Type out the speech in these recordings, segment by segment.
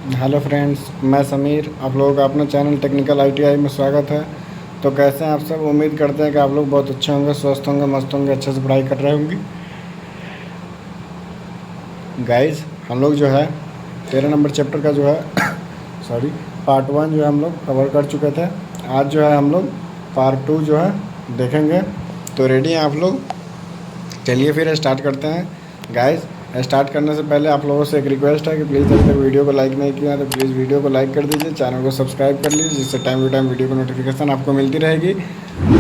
Hello friends, मैं समीर। आप लोगों का अपना चैनल टेक्निकल आईटीआई में स्वागत है। तो कैसे हैं आप सब? उम्मीद करते हैं कि आप लोग बहुत अच्छे होंगे, स्वस्थ होंगे, मस्त होंगे, अच्छे से पढ़ाई कर रहे होंगे। गाइस, हम लोग जो है 13 नंबर चैप्टर का जो है सॉरी पार्ट 1 जो है हम लोग कवर कर चुके थे। आज जो है हम लोग पार्ट 2 जो है देखेंगे। तो रेडी हैं आप लोग? चलिए फिर स्टार्ट करते हैं। गाइस, स्टार्ट करने से पहले आप लोगों से एक रिक्वेस्ट है कि प्लीज़ अभी तक वीडियो को लाइक नहीं किया है तो प्लीज़ वीडियो को लाइक कर दीजिए, चैनल को सब्सक्राइब कर लीजिए, जिससे टाइम टू टाइम वीडियो को नोटिफिकेशन आपको मिलती रहेगी।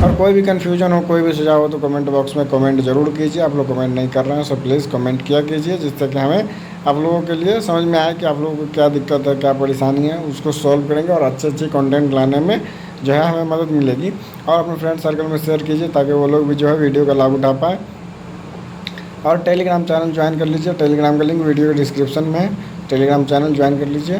और कोई भी कन्फ्यूजन हो, कोई भी सुझाव हो तो कमेंट बॉक्स में कमेंट जरूर कीजिए। आप लोग कमेंट नहीं कर रहे हैं सो प्लीज़ कमेंट किया कीजिए, जिससे कि हमें आप लोगों के लिए समझ में आए कि आप लोगों को क्या दिक्कत है, क्या परेशानी है, उसको सॉल्व करेंगे और अच्छे अच्छे कंटेंट लाने में जो है हमें मदद मिलेगी। और अपने फ्रेंड सर्कल में शेयर कीजिए ताकि वो लोग भी जो है वीडियो का लाभ उठा पाए। और टेलीग्राम चैनल ज्वाइन कर लीजिए। टेलीग्राम का लिंक वीडियो के डिस्क्रिप्शन में है। टेलीग्राम चैनल ज्वाइन कर लीजिए,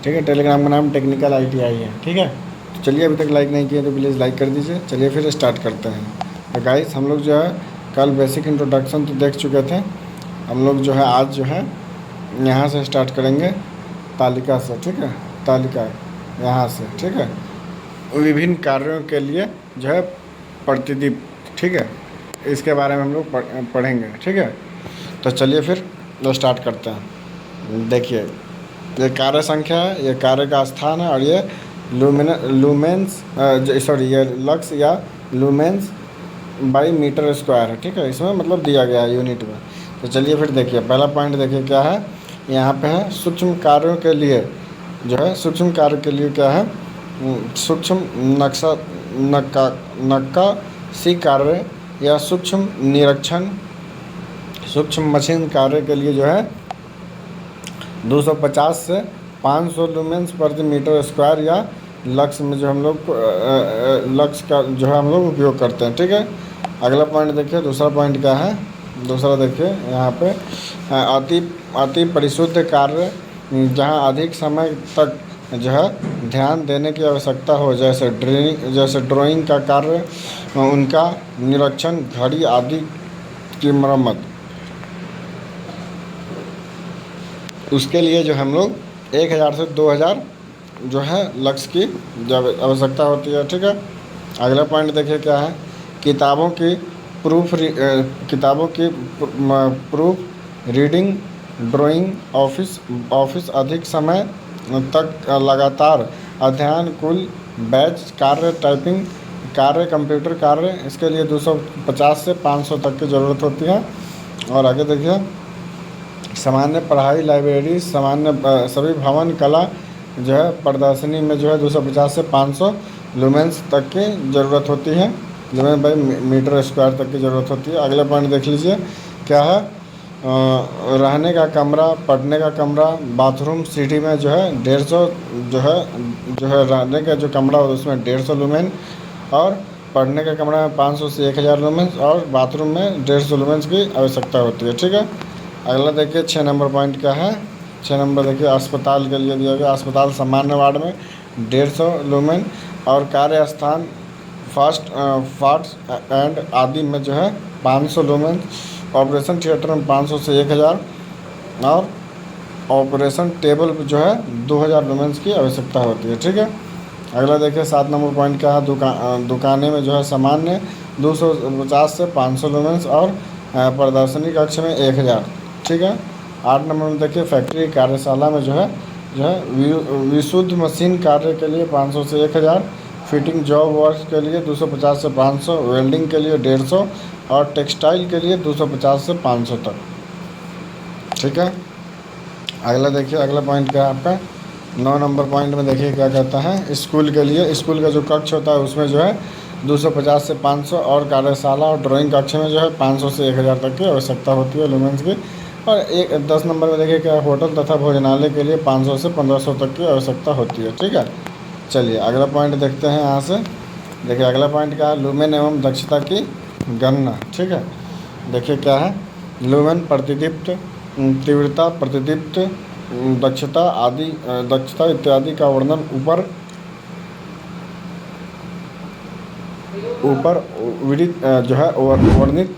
ठीक है। टेलीग्राम का नाम टेक्निकल आईटीआई है, ठीक है। तो चलिए, अभी तक लाइक नहीं किए तो प्लीज़ लाइक कर दीजिए। चलिए फिर स्टार्ट करते हैं। तो गाइस, हम लोग जो है कल बेसिक इंट्रोडक्शन तो देख चुके थे। हम लोग जो है आज जो है यहाँ से स्टार्ट करेंगे, तालिका से, ठीक है। तालिका यहाँ से, ठीक है। विभिन्न कार्यों के लिए जो है प्रतिदीप, ठीक है, इसके बारे में हम लोग पढ़ेंगे, ठीक है। तो चलिए फिर स्टार्ट करते हैं। देखिए, ये कार्य संख्या है, ये कार्य का स्थान है, और ये लूमेंस सॉरी ये लक्स या लूमेंस बाई मीटर स्क्वायर है, ठीक है। इसमें मतलब दिया गया है यूनिट में। तो चलिए फिर देखिए, पहला पॉइंट देखिए क्या है। यहाँ पे है सूक्ष्म कार्यों के लिए जो है, सूक्ष्म कार्य के लिए क्या है, सूक्ष्म नक्शा नक्काशी कार्य या सूक्ष्म निरीक्षण, सूक्ष्म मशीन कार्य के लिए जो है 250 से 500 लुमेंस प्रति मीटर स्क्वायर या लक्स में जो हम लोग लक्स का जो है हम लोग उपयोग करते हैं, ठीक है। अगला पॉइंट देखिए, दूसरा पॉइंट क्या है। दूसरा देखिए यहाँ पे अति अति परिशुद्ध कार्य, जहाँ अधिक समय तक जो है ध्यान देने की आवश्यकता हो, जैसे ड्राइंग का कार्य, उनका निरीक्षण, घड़ी आदि की मरम्मत। उसके लिए जो हम लोग 1000 से 2000 जो है लक्स की जब आवश्यकता होती है, ठीक है। अगला पॉइंट देखिए क्या है। किताबों की प्रूफ रीडिंग, ड्राइंग, ऑफिस अधिक समय तक लगातार अध्ययन, कुल बैच कार्य, टाइपिंग कार्य, कंप्यूटर कार्य, इसके लिए 250 से 500 तक की ज़रूरत होती है। और आगे देखिए, सामान्य पढ़ाई, लाइब्रेरी, सभी भवन, कला जो है प्रदर्शनी में जो है 250 से 500 लुमेंस तक की ज़रूरत होती है, लुमेन बाई मीटर स्क्वायर तक की ज़रूरत होती है। अगला पॉइंट देख लीजिए क्या है। रहने का कमरा, पढ़ने का कमरा, बाथरूम, सिटी में जो है 150 जो है रहने का जो कमरा हो उसमें 150 लुमेन, और पढ़ने का कमरा में 500 से 1000 लुमेंस, और बाथरूम में 150 लुमेंस की आवश्यकता होती है, ठीक है। अगला देखिए 6 नंबर पॉइंट क्या है। 6 नंबर देखिए, अस्पताल के लिए दिया गया। अस्पताल सामान्य वार्ड में 150 लुमेन, और कार्य स्थान, फार्ट्स एंड आदि में जो है 500 लुमेन, ऑपरेशन थिएटर में 500 से 1000, और ऑपरेशन टेबल जो है 2000 लुमेंस की आवश्यकता होती है, ठीक है। अगला देखिए 7 नंबर पॉइंट क्या है। दुकानें में जो है सामान्य 250 से 500 लुमेंस, और प्रदर्शनी कक्ष में 1000, ठीक है। 8 नंबर में देखिए, फैक्ट्री कार्यशाला में जो है विशुद्ध मशीन कार्य के लिए 500 से 1000, फिटिंग जॉब वर्क के लिए 250 से 500, वेल्डिंग के लिए 150, और टेक्सटाइल के लिए 250 से 500 तक, ठीक है। अगला देखिए, अगला पॉइंट क्या है आपका। 9 नंबर पॉइंट में देखिए क्या कहता है। स्कूल के लिए, स्कूल का जो कक्ष होता है उसमें जो है 250 से 500, और कार्यशाला और ड्राइंग कक्ष में जो है 500 से 1000 तक की आवश्यकता होती है लुमेंस की। और 10 नंबर में देखिए क्या, होटल तथा भोजनालय के लिए 500 से 1500 तक की आवश्यकता होती है, ठीक है। चलिए अगला पॉइंट देखते हैं यहाँ से। देखिए अगला पॉइंट क्या है, लुमेन एवं दक्षता की गणना, ठीक है। देखिए क्या है, लुमेन प्रतिदीप्त, तीव्रता, प्रतिदीप्त, दक्षता इत्यादि का वर्णन ऊपर जो है वर्णित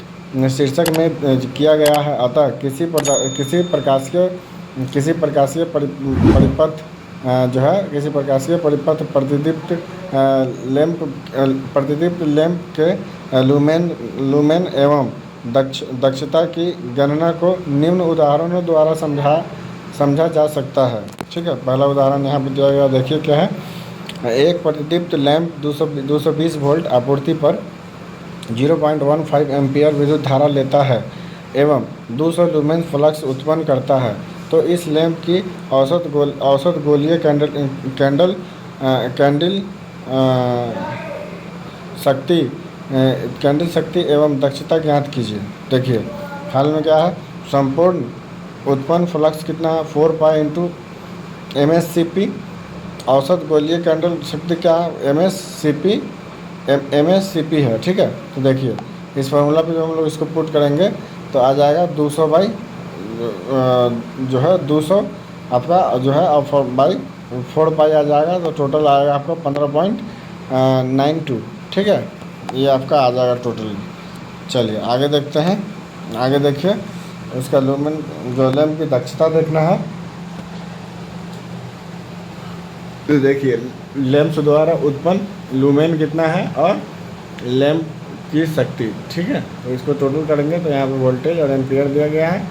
शीर्षक में किया गया है। अतः किसी प्रकाश के किसी प्रकाशीय परिपथ जो है किसी प्रकाशीय परिपथ प्रतिदीप्त लैंप के लूमेन एवं दक्षता की गणना को निम्न उदाहरणों द्वारा समझा जा सकता है। ठीक है, पहला उदाहरण यहाँ पर दिया गया, देखिए क्या है। एक प्रतिदीप्त लैंप 220 वोल्ट आपूर्ति पर 0.15 एम्पीयर विद्युत धारा लेता है एवं 200 लुमेन फ्लक्स उत्पन्न करता है। तो इस लैंप की औसत गोलीय शक्ति कैंडल शक्ति एवं दक्षता ज्ञात कीजिए। देखिए हाल में क्या है, संपूर्ण उत्पन्न फ्लक्स कितना है, 4 पाई इंटू MSCP। औसत गोलीय कैंडल शक्ति क्या है, MSCP है। ठीक है, तो देखिए इस फार्मूला पे जब हम लोग इसको पुट करेंगे तो आ जाएगा 200 बाई जो है 200 आपका जो है बाई 4 पाई आ जाएगा, तो टोटल आएगा आपका 15.92। ठीक है, ये आपका आ जाएगा टोटल। चलिए आगे देखते हैं। आगे देखिए, इसका लूमेन जो लैंप की दक्षता देखना है। तो देखिए लैंप द्वारा उत्पन्न लूमेन कितना है और लैंप की शक्ति। ठीक है, तो इसको टोटल करेंगे तो यहाँ पे वोल्टेज और एम्पियर दिया गया है,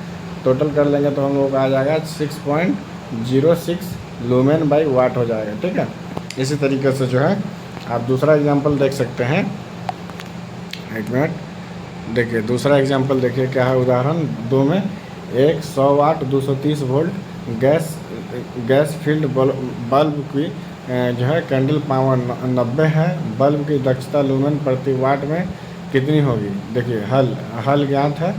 टोटल कर लेंगे तो हम लोग आ जाएगा 6.06 लूमेन बाई वाट हो जाएगा। ठीक है, इसी तरीके से जो है आप दूसरा एग्जांपल देख सकते हैं। एक मिनट, देखिए दूसरा एग्जांपल देखिए क्या है। उदाहरण 2 में एक 100 वाट 230 वोल्ट गैस फील्ड बल्ब की जो है कैंडल पावर 90 है। बल्ब की दक्षता लूमेन प्रति वाट में कितनी होगी। देखिए हल ज्ञात है,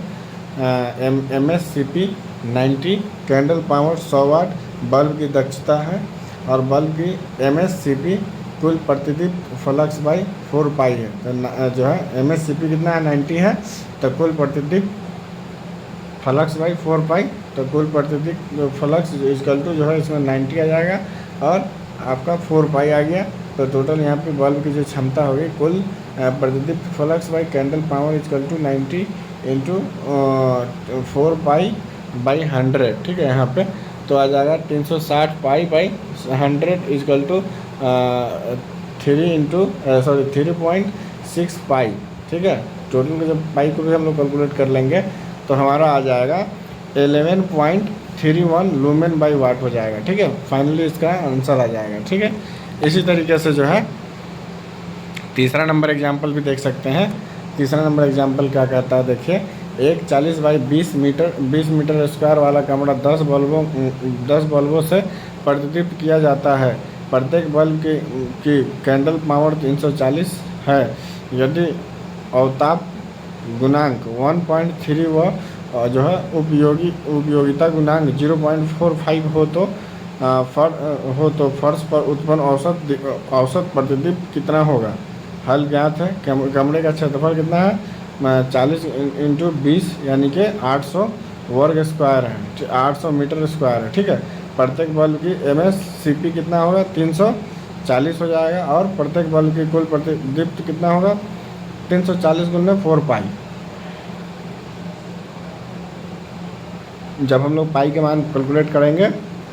MSCP 90, कैंडल पावर 100 वाट, बल्ब की दक्षता है और बल्ब की MSCP कुल प्रतिदीप्त फ्लक्स बाई 4 पाई है। तो जो है MSCP कितना है, 90 है, तो कुल प्रतिदीप्त फ्लक्स बाई 4 पाई, तो कुल प्रतिदीप्त फ्लक्स इक्वल टू जो है इसमें 90 आ जाएगा और आपका 4 पाई आ गया। तो टोटल यहाँ पे बल्ब की जो क्षमता होगी कुल प्रतिदीप्त flux by candle power equal to 90 into 4 pi by 100। ठीक है, यहाँ पे तो आ जाएगा 360 pi by 100 equal to 3.6 pi. ठीक है, टोटल के जब पाई को भी हम लोग कैलकुलेट कर लेंगे तो हमारा आ जाएगा 11.31 लूमेन बाई वाट हो जाएगा। ठीक है, फाइनली इसका आंसर आ जाएगा। ठीक है, इसी तरीके से जो है तीसरा नंबर एग्जाम्पल भी देख सकते हैं। तीसरा नंबर एग्जाम्पल क्या कहता है, देखिए एक 40 बाई 20 मीटर स्क्वायर वाला कमरा 10 बल्बों से प्रतिदीप्त किया जाता है। प्रत्येक बल्ब की कैंडल पावर 340 है। यदि अवताप गुणांक 1.3 व जो है उपयोगिता गुणांक 0.45 हो तो फर्श पर उत्पन्न औसत प्रतिदीप्त कितना होगा। हल ज्ञात है, कमरे का क्षेत्रफल कितना है, 40 इंटू 20 यानी कि 800 वर्ग स्क्वायर है, 800 मीटर स्क्वायर है। ठीक है, प्रत्येक बल्ब की MSCP कितना होगा, 340 हो जाएगा और प्रत्येक बल्ब की कुल प्रतिदीप्त कितना होगा, 340 गुना 4 पाई। जब हम लोग पाई के मान कैलकुलेट करेंगे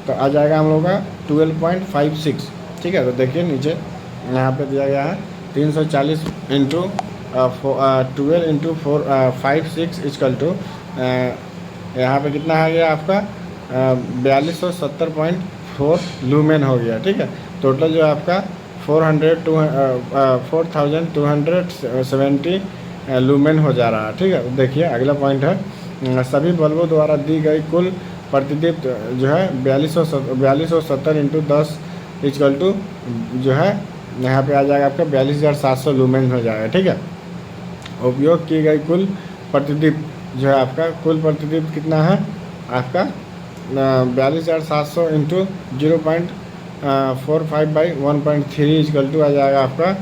तो आ जाएगा हम लोग का 12.56। ठीक है, तो देखिए नीचे यहाँ पे दिया गया है 340 इंटू 12 इंटू 456 इक्वल टू यहाँ पे कितना आ गया आपका 4270.4 लूमेन हो गया। ठीक है, टोटल जो आपका 4270 लूमेन हो जा रहा है। ठीक है, तो देखिए अगला पॉइंट है, सभी बल्बों द्वारा दी गई कुल प्रतिदीप्त जो है 4270 इंटू 10 इक्वल टू जो है यहाँ पे आ जाएगा आपका 42,700 लूमेन हो जाएगा। ठीक है, उपयोग की गई कुल प्रतिदीप्त जो है आपका कुल प्रतिदीप्त कितना है आपका 42,700 इंटू 0.45 बाई 1.3 इक्वल टू आ जाएगा आपका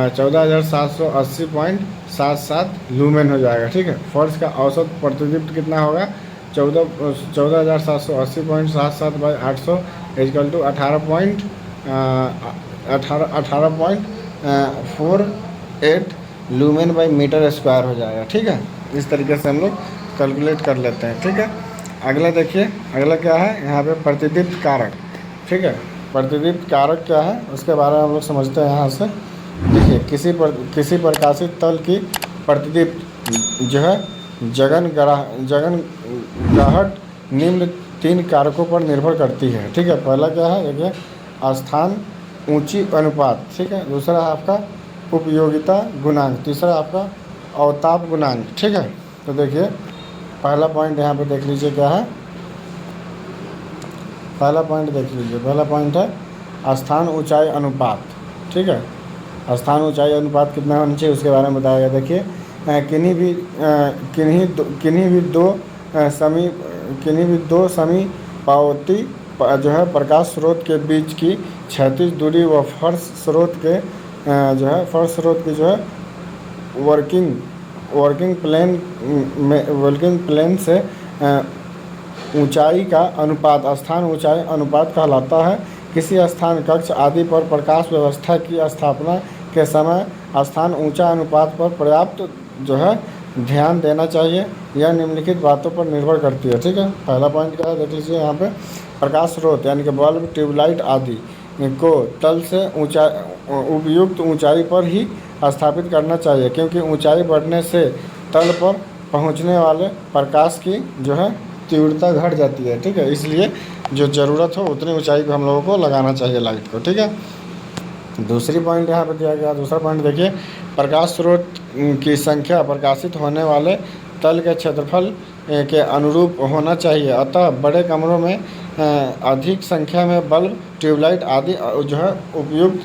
14,780.77 लूमेन हो जाएगा। ठीक है, फर्श का औसत प्रतिदीप्त कितना होगा 14,780.77 by 800 equal to 18.48 lumen by metre square हो जाएगा। ठीक है, इस तरीके से हम लोग कैलकुलेट कर लेते हैं। ठीक है, अगला देखिए, अगला क्या है यहाँ पे प्रतिदीप्त कारक। ठीक है, प्रतिदीप्त कारक क्या है उसके बारे में हम लोग समझते हैं यहाँ से। देखिए, किसी प्रकाशित तल की प्रतिदीप्त जो है जगन गाहट निम्न 3 कारकों पर निर्भर करती है। ठीक है, पहला क्या है देखिए, स्थान ऊंची अनुपात। ठीक है, दूसरा है आपका उपयोगिता गुणांक, तीसरा आपका अवताप गुणांक। ठीक है, तो देखिए पहला पॉइंट यहाँ पे देख लीजिए क्या है। पहला पॉइंट देख लीजिए, पहला पॉइंट है स्थान ऊंचाई अनुपात। ठीक है, स्थान ऊंचाई अनुपात कितना होना चाहिए उसके बारे में बताया गया। देखिए किन्हीं भी दो समीपावती जो है प्रकाश स्रोत के बीच की क्षैतिज दूरी व फर्श स्रोत की जो है वर्किंग प्लेन से ऊंचाई का अनुपात स्थान ऊंचाई अनुपात कहलाता है। किसी स्थान कक्ष आदि पर प्रकाश व्यवस्था की स्थापना के समय स्थान ऊंचा अनुपात पर पर्याप्त जो है ध्यान देना चाहिए। यह निम्नलिखित बातों पर निर्भर करती है। ठीक है, पहला पॉइंट क्या है देख लीजिए यहाँ पे, प्रकाश स्रोत यानी कि बल्ब, ट्यूबलाइट आदि को तल से उपयुक्त ऊंचाई पर ही स्थापित करना चाहिए, क्योंकि ऊंचाई बढ़ने से तल पर पहुंचने वाले प्रकाश की जो है तीव्रता घट जाती है। ठीक है, इसलिए जो ज़रूरत हो उतनी ऊंचाई पे हम लोगों को लगाना चाहिए लाइट को। ठीक है, दूसरी पॉइंट यहाँ पे दिया गया, दूसरा पॉइंट देखिए, प्रकाश स्रोत की संख्या प्रकाशित होने वाले तल के क्षेत्रफल के अनुरूप होना चाहिए। अतः बड़े कमरों में अधिक संख्या में बल्ब, ट्यूबलाइट आदि जो है उपयुक्त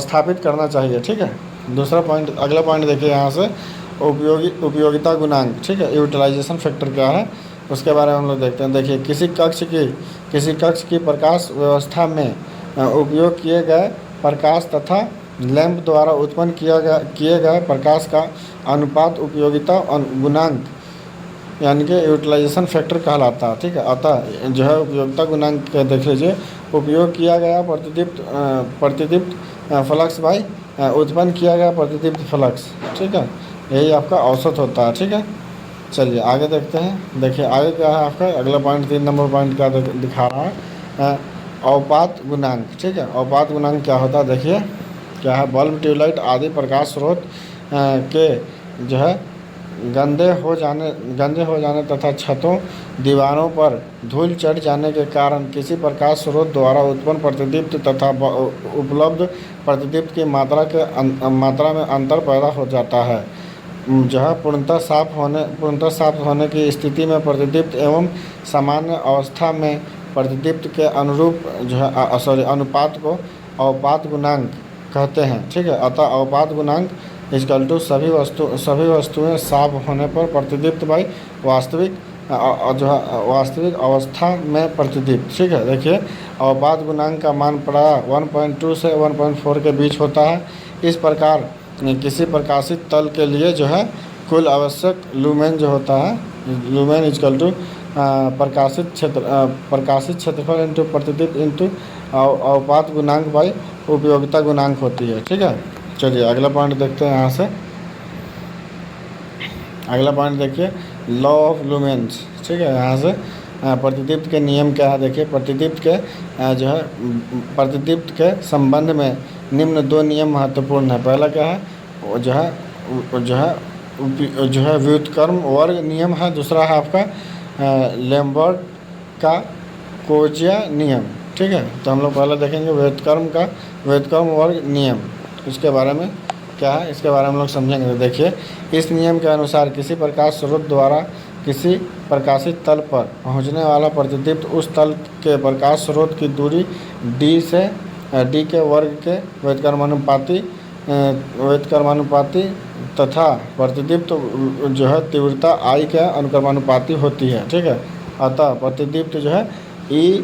स्थापित करना चाहिए। ठीक है, दूसरा पॉइंट, अगला पॉइंट देखिए यहाँ से, उपयोगिता गुणांक। ठीक है, यूटिलाइजेशन फैक्टर क्या है उसके बारे में हम लोग देखते हैं। देखिए, किसी कक्ष की प्रकाश व्यवस्था में उपयोग किए गए प्रकाश तथा लैंप द्वारा उत्पन्न किए गए प्रकाश का अनुपात उपयोगिता गुणांक यानी कि यूटिलाइजेशन फैक्टर कहलाता है। ठीक है, अतः जो है उपयोगिता गुणांक देख लीजिए, उपयोग किया गया प्रतिदीप्त फ्लक्स बाई उत्पन्न किया गया प्रतिदीप्त फ्लक्स। ठीक है, यही आपका औसत होता है। ठीक है, चलिए आगे देखते हैं। देखिए आगे क्या है आपका अगला पॉइंट, 3 नंबर पॉइंट क्या दिखा रहा है, अवपात गुणांक। ठीक है, अवपात गुणांक क्या होता है देखिए क्या है, बल्ब, ट्यूबलाइट आदि प्रकाश स्रोत के जो है गंदे हो जाने तथा छतों, दीवारों पर धूल चढ़ जाने के कारण किसी प्रकाश स्रोत द्वारा उत्पन्न प्रतिदीप्त तथा उपलब्ध प्रतिदीप्त की मात्रा में अंतर पैदा हो जाता है। जो है पूर्णतः साफ होने की स्थिति में प्रतिदीप्त एवं सामान्य अवस्था में प्रतिदीप्त के अनुरूप जो है अनुपात को अवपात गुणांक कहते हैं। ठीक है, अतः अवपात गुणांक इक्वल टू सभी वस्तुएं साफ होने पर प्रतिदीप्त बाई वास्तविक अवस्था में प्रतिदीप्त। ठीक है, देखिए अवपात गुणांक का मान प्रायः 1.2 से 1.4 के बीच होता है। इस प्रकार किसी प्रकाशित तल के लिए जो है कुल आवश्यक लूमेन जो होता है, लूमेन इक्वल टू प्रकाशित क्षेत्रफल इंटू प्रतिदीप्त इंटू अवपात गुणांक बाई उपयोगिता गुणांक होती है। ठीक है, चलिए अगला पॉइंट देखते हैं यहाँ से। अगला पॉइंट देखिए, लॉ ऑफ लूमेंस। ठीक है, यहाँ से प्रतिदीप्त के नियम क्या है देखिए, प्रतिदीप्त के संबंध में निम्न 2 नियम महत्वपूर्ण है। पहला क्या है जो है व्युत्क्रम वर्ग नियम है। दूसरा है आपका लैम्बर्ट का कोजिया नियम। ठीक है, तो हम लोग पहले देखेंगे व्युत्क्रम वर्ग नियम, इसके बारे में क्या है इसके बारे में हम लोग समझेंगे। तो देखिए, इस नियम के अनुसार किसी प्रकाश स्रोत द्वारा किसी प्रकाशित तल पर पहुंचने वाला प्रतिदीप्त उस तल के प्रकाश स्रोत की दूरी d के वर्ग के व्युत्क्रमानुपाती तथा प्रतिदीप्त जो है तीव्रता I के अनुक्रमानुपाती होती है। ठीक है, अतः प्रतिदीप्त जो है E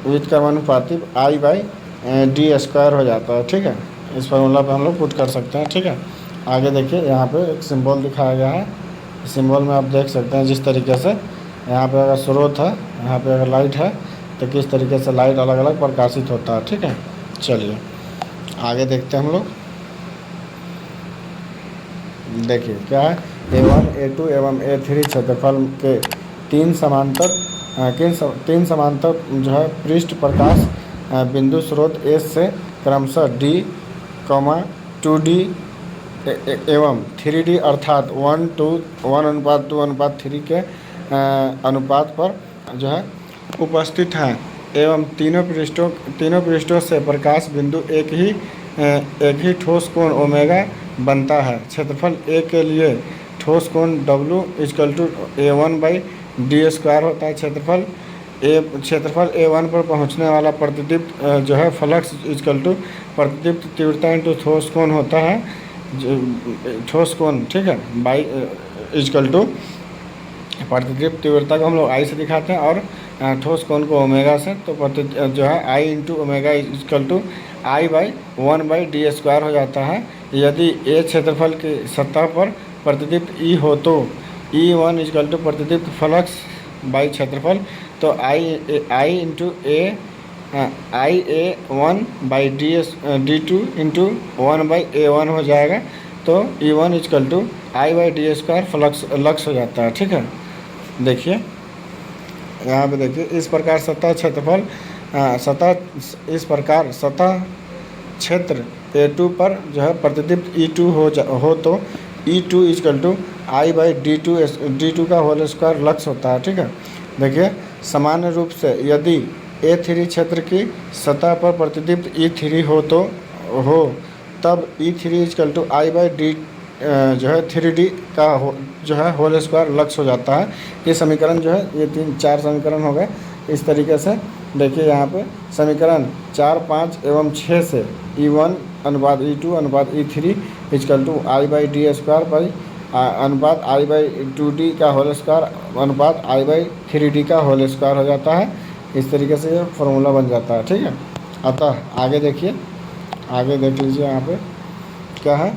व्युत्क्रमानुपाती I/d² हो जाता है। ठीक है, इस फार्मूला पे हम लोग पुट कर सकते हैं। ठीक है, आगे देखिए यहाँ पे एक सिंबल दिखाया गया है। सिंबल में आप देख सकते हैं जिस तरीके से यहाँ पे अगर स्रोत है, यहाँ पे अगर लाइट है तो किस तरीके से लाइट अलग अलग प्रकाशित होता है। ठीक है, चलिए आगे देखते हैं हम लोग। देखिए क्या है, A1, A2 एवं A3 क्षेत्रफल के तीन समांतर जो है पृष्ठ प्रकाश बिंदु स्रोत एस से क्रमशः डी, 2D एवं 3D अर्थात 1:1:2:3 के अनुपात पर जो है उपस्थित हैं एवं तीनों पृष्ठों से प्रकाश बिंदु एक ही ठोस कोण ओमेगा बनता है। क्षेत्रफल A के लिए ठोस कोण W = A1/d² होता है। क्षेत्रफल A1 पर पहुंचने वाला प्रतिदीप्त जो है फ्लक्स प्रतिदीप्त तीव्रता इंटू ठोस कोण होता है, ठोस कोण, ठीक है, बाई = प्रतिदीप्त तीव्रता को हम लोग I से दिखाते हैं और ठोस कोण को ओमेगा से, तो जो है I × ओमेगा = I/1/d² हो जाता है। यदि A क्षेत्रफल की सतह पर प्रतिदीप्त E हो तो E1 = प्रतिदीप्त फ्लक्स बाई क्षेत्रफल, तो IA1/d2 × 1/A1 हो जाएगा, तो E1 = I/d² लक्स हो जाता है। ठीक है, देखिए यहाँ पे देखिए इस प्रकार सतह क्षेत्र A2 पर जो है प्रतिदीप्त E2 हो तो E2 = I/d2 का होल स्क्वायर लक्स होता है। ठीक है, देखिए सामान्य रूप से यदि A3 क्षेत्र की सतह पर प्रतिदीप्त E3 हो तब E3 = I/d जो है 3D का जो है होल स्क्वायर लक्स हो जाता है। ये समीकरण जो है, ये 4 समीकरण हो गए। इस तरीके से देखिए यहाँ पे समीकरण 4, 5 एवं 6 से E1 / E2 / E3 = I/d² अनुपात I/2D का होल स्क्वायर अनुपात I/3D का होल स्क्वायर हो जाता है। इस तरीके से ये फॉर्मूला बन जाता है। ठीक है, अतः आगे देखिए, आगे देख लीजिए यहाँ पे क्या है।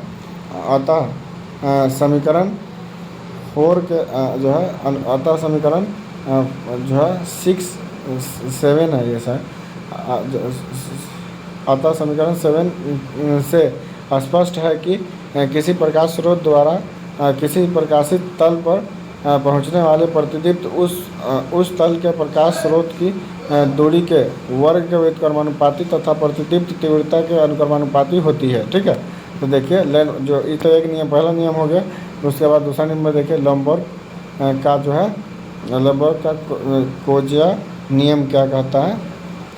अतः समीकरण 4 के जो है अतः समीकरण जो है 6, 7 है ये सर। अतः समीकरण 7 से स्पष्ट है कि किसी प्रकाश स्रोत द्वारा किसी प्रकाशित तल पर पहुंचने वाले प्रतिदीप्त उस तल के प्रकाश स्रोत की दूरी के वर्ग के व्युत्क्रमानुपाती तथा प्रतिदीप्त तीव्रता के अनुक्रमानुपाती होती है। ठीक है, तो देखिए जो ये तो एक नियम, पहला नियम हो गया। उसके बाद दूसरा नियम में देखिए लंबर्ग का जो है लंबर्ग का कोजिया नियम क्या कहता है,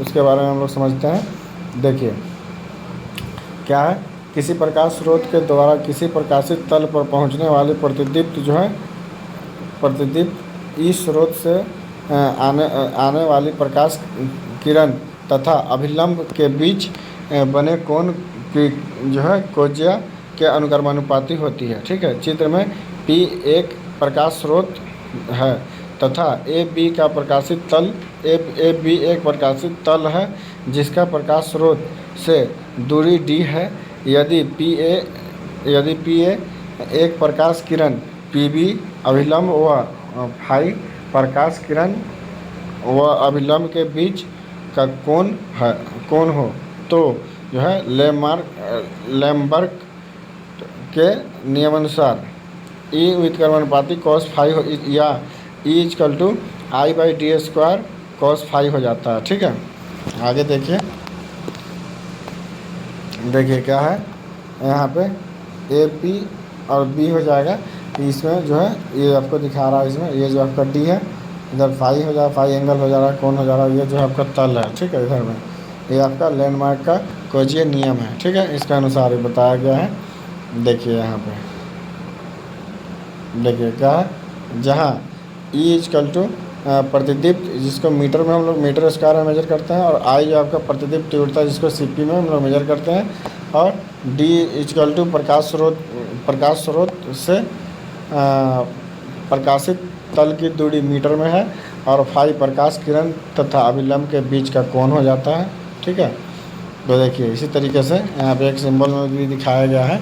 उसके बारे में हम लोग समझते हैं। देखिए क्या है, किसी प्रकाश स्रोत के द्वारा किसी प्रकाशित तल पर पहुंचने वाले प्रतिदीप्त जो है प्रतिदीप्त इस स्रोत से आने वाली प्रकाश किरण तथा अभिलंब के बीच बने कोण की जो है कोजिया के अनुक्रमानुपाती होती है। ठीक है, चित्र में P एक प्रकाश स्रोत है तथा AB का प्रकाशित तल AB एक प्रकाशित तल है जिसका प्रकाश स्रोत से दूरी D है। यदि PA एक प्रकाश किरण PB अभिलंब व फाई प्रकाश किरण व अभिलंब के बीच का कोण हो तो जो है लैम्बर्ग के नियमानुसार E व्युत्क्रमानुपाती cos फाई या E = I/d² cos फाई हो जाता है। ठीक है, आगे देखिए क्या है यहाँ पे AP और B हो जाएगा। इसमें जो है ये आपको दिखा रहा है, इसमें ये जो आपका D है, इधर फाई हो जाएगा, फाई एंगल हो जा रहा है, कोण हो जा रहा है, ये जो है आपका तल है। ठीक है, इधर में ये आपका लैंडमार्क का कोजिया नियम है। ठीक है, इसका अनुसार बताया गया है। देखिए यहाँ पे देखिए क्या है, जहाँ E = प्रतिदीप्त जिसको मीटर में हम लोग मीटर स्क्वायर में मेजर करते हैं, और I जो आपका प्रतिदीप्त तीव्रता जिसको CP में हम लोग मेजर करते हैं, और D = प्रकाश स्रोत से प्रकाशित तल की दूरी मीटर में है, और फाई प्रकाश किरण तथा अभिलंब के बीच का कोण हो जाता है। ठीक है, तो देखिए इसी तरीके से यहाँ पे एक सिंबल में भी दिखाया गया है।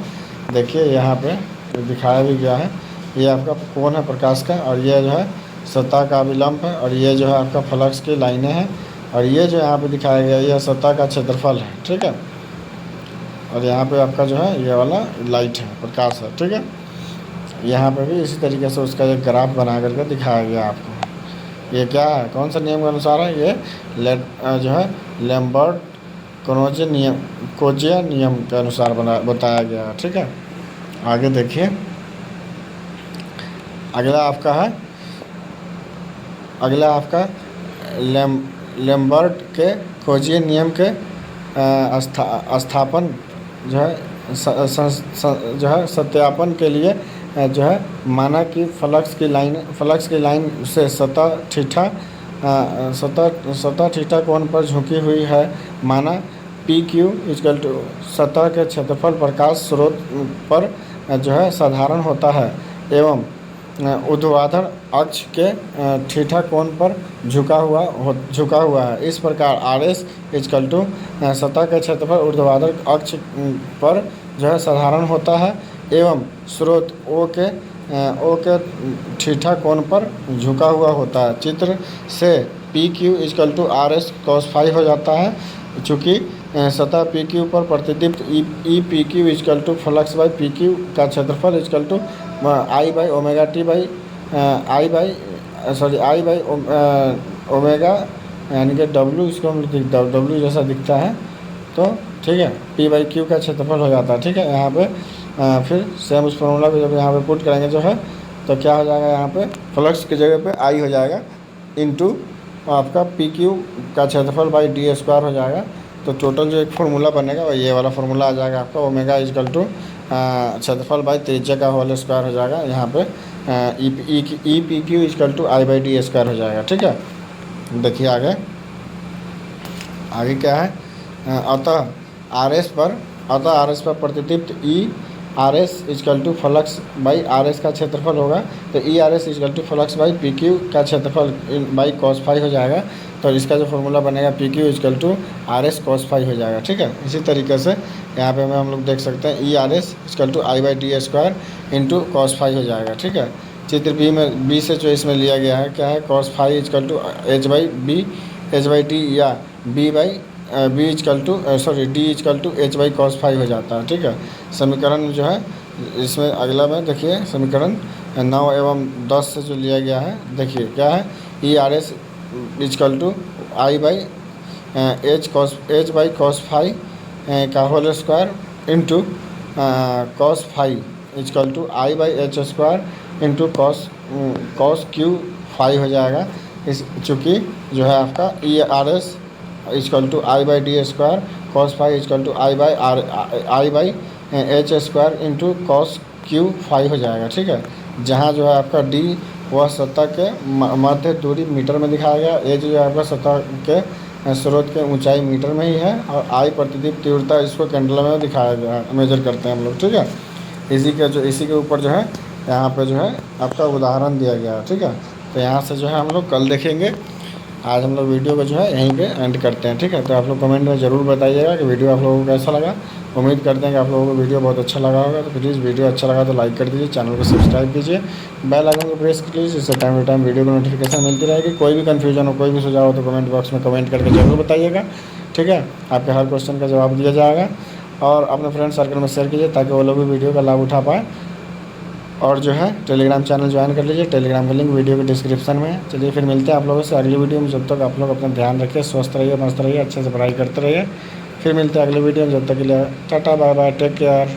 देखिए यहाँ पे दिखाया भी गया है, ये आपका कोण है प्रकाश का, और ये जो है सतह का अभिलंब है, और ये जो है आपका फ्लक्स की लाइनें हैं, और ये जो यहाँ पे दिखाया गया यह सतह का क्षेत्रफल है। ठीक है, और यहाँ पे आपका जो है ये वाला लाइट है, प्रकाश है। ठीक है, यहाँ पे भी इसी तरीके से उसका एक ग्राफ बना करके दिखाया गया आपको। ये क्या है, कौन सा नियम के अनुसार है, ये जो है लैम्बर्ट कोजिया नियम के अनुसार बताया गया है। ठीक है, आगे देखिए, अगला आपका लैम्बर्ट के खोजिए नियम के स्थापन जो है जो है सत्यापन के लिए जो है माना कि फ्लक्स की लाइन से सतह थीटा कोण पर झुकी हुई है। माना पी क्यू इक्वल टू सतह के क्षेत्रफल प्रकाश स्रोत पर जो है साधारण होता है एवं ऊर्ध्वाधर अक्ष के थीटा कोण पर झुका हुआ है। इस प्रकार आर एस इक्वल टू सतह के क्षेत्रफल ऊर्ध्वाधर अक्ष पर जो है साधारण होता है एवं स्रोत ओ के थीटा कोण पर झुका हुआ होता है। चित्र से P Q equal to R S cos phi हो जाता है, चूँकि सतह पी क्यू पर प्रतिदीप्त E P Q equal to flux by P Q का क्षेत्रफल equal to I by omega T by I by omega, यानी कि डब्ल्यू, इसको हम डब्ल्यू जैसा दिखता है, तो ठीक है, पी बाई क्यू का क्षेत्रफल हो जाता है। ठीक है, यहाँ पे फिर सेम उस फॉर्मूला को जब यहाँ पे पुट करेंगे जो है, तो क्या हो जाएगा, यहाँ पे फ्लक्स की जगह पे आई हो जाएगा इनटू आपका पी क्यू का क्षेत्रफल बाई डी स्क्वायर हो जाएगा। तो टोटल जो एक फार्मूला बनेगा वो ये वाला फार्मूला आ जाएगा आपका, ओमेगा इक्वल टू क्षेत्रफल बाई त्रिज्या का होल स्क्वायर हो जाएगा। यहाँ पे E P Q equal to I by D square हो जाएगा। ठीक है, देखिए आगे क्या है, अतः आर एस पर प्रतिदीप्त E R S equal to flux by R S का क्षेत्रफल होगा। तो E R S equal to flux by P Q का क्षेत्रफल बाई कॉस फाई हो जाएगा। तो इसका जो फॉर्मूला बनेगा P Q equal to R S cos phi हो जाएगा। ठीक है, इसी तरीके से यहाँ पे हम लोग देख सकते हैं E R S equal to I by D square into cos phi हो जाएगा। ठीक है, चित्र बी से जो इसमें लिया गया है क्या है, cos phi equal to H by T या B equal to D equal to H by cos phi हो जाता है। ठीक है, समीकरण जो है इसमें अगला में देखिए, समीकरण 9 एवं 10 से जो लिया गया है, देखिए क्या है, E R S equal to I by H by cos phi का whole square into cos phi equal to I by H square into cos cube phi हो जाएगा। इस चूँकि जो है आपका E R S equal to I by D square cos phi equal to I by H square into cos cube phi हो जाएगा। ठीक है, जहाँ जो है आपका डी वह सतह के मध्य दूरी मीटर में दिखाया गया, ए जो है आपका सतह के स्रोत के ऊंचाई मीटर में ही है, और आई प्रतिदीप्त तीव्रता इसको कैंडला में दिखाया गया है, मेजर करते हैं हम लोग। ठीक है, इसी के ऊपर जो है यहाँ पे जो है आपका उदाहरण दिया गया है। ठीक है, तो यहाँ से जो है हम लोग कल देखेंगे। आज हम लोग वीडियो को जो है यहीं पे एंड करते हैं। ठीक है, तो आप लोग कमेंट में ज़रूर बताइएगा कि वीडियो आप लोगों को कैसा लगा। उम्मीद करते हैं कि आप लोगों को वीडियो बहुत अच्छा लगा होगा। तो प्लीज़ वीडियो अच्छा लगा तो लाइक कर दीजिए, चैनल को सब्सक्राइब कीजिए, बेल आइकन को प्रेस कर लीजिए, जिससे टाइम टू टाइम वीडियो को नोटिफिकेशन मिलती रहेगी। कोई भी कन्फ्यूजन हो, कोई भी सुझाव हो तो कमेंट बॉक्स में कमेंट करके ज़रूर बताइएगा। ठीक है, आपके हर क्वेश्चन का जवाब दिया जाएगा, और अपने फ्रेंड सर्कल में शेयर कीजिए ताकि वो लोग भी वीडियो का लाभ उठा पाएँ। और जो है टेलीग्राम चैनल ज्वाइन कर लीजिए, टेलीग्राम का लिंक वीडियो के डिस्क्रिप्शन में है। चलिए फिर मिलते हैं आप लोगों से अगली वीडियो में। जब तक आप लोग अपना ध्यान रखिए, स्वस्थ रहिए, मस्त रहिए, अच्छे से पढ़ाई करते रहिए। फिर मिलते हैं अगले वीडियो में, जब तक के लिए tata bye bye, take care.